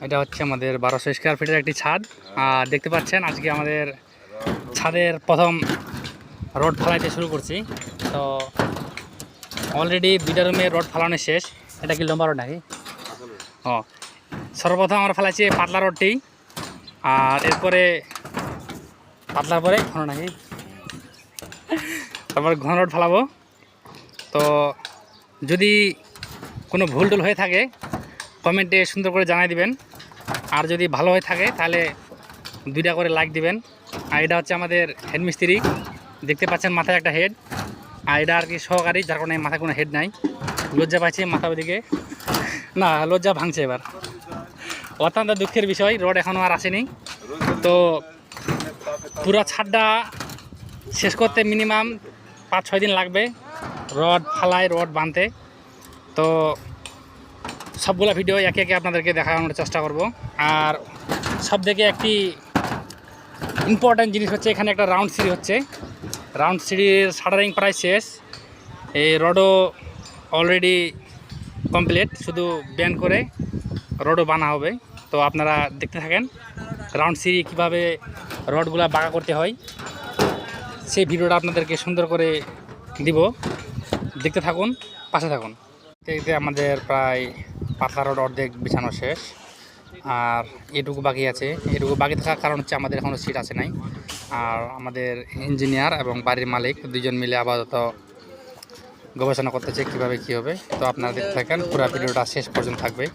এটা হচ্ছে আমাদের 1200 স্কোয়ার ফিটের একটি ছাদ। আর দেখতে পাচ্ছেন আজকে আমাদের ছাদের প্রথম রড ফালাইতে শুরু করছি। তো অলরেডি 2টা রুমে রড ফালানো শেষ। এটা কি লম্বা রড নাকি? ও, সর্বপ্রথম আমরা ফালাইছি পাতলা রডটি, আর এরপরে পাতলার পরে ঘন নাকি, তারপর ঘন রড ফালাবো। তো যদি কোনো ভুল টুল হয়ে থাকে কমেন্টে সুন্দর করে জানাই দিবেন, আর যদি ভালো হয়ে থাকে তাহলে 2টা করে লাইক দিবেন। আর এটা হচ্ছে আমাদের হেড মিস্ত্রি, দেখতে পাচ্ছেন মাথায় একটা হেড, আর এটা আর কি সহকারী, যার কারণে মাথায় কোনো হেড নাই। লজ্জা পাচ্ছি মাথা ওদিকে, না লজ্জা ভাঙছে এবার। অত্যন্ত দুঃখের বিষয়, রড এখনও আর আসেনি। তো পুরো ছাদটা শেষ করতে মিনিমাম 5-6 দিন লাগবে, রড ফালাই রড বাঁধতে। তো সবগুলো ভিডিও একে একে আপনাদেরকে দেখানোর চেষ্টা করব। আর সব থেকে একটি ইম্পর্ট্যান্ট জিনিস হচ্ছে, এখানে একটা রাউন্ড সিঁড়ি হচ্ছে। রাউন্ড সিঁড়ির শাটারিং প্রায় শেষ, এই রডও অলরেডি কমপ্লিট, শুধু ব্যান্ড করে রডও বানা হবে। তো আপনারা দেখতে থাকেন রাউন্ড সিঁড়ি কীভাবে রডগুলা বাঁকা করতে হয়, সেই ভিডিওটা আপনাদেরকে সুন্দর করে দিব, দেখতে থাকুন, পাশে থাকুন। এতে আমাদের প্রায় পাতলা রড অর্ধেক বিছানো শেষ, আর এটুকু বাকি আছে। এটুকু বাকি থাকার কারণ হচ্ছে আমাদের এখনও সিট আসে নাই। আর আমাদের ইঞ্জিনিয়ার এবং বাড়ির মালিক 2জন মিলে আপাতত গবেষণা করতেছে কীভাবে কী হবে। তো আপনারা দেখতে থাকেন, পুরো ভিডিওটা শেষ পর্যন্ত থাকবে।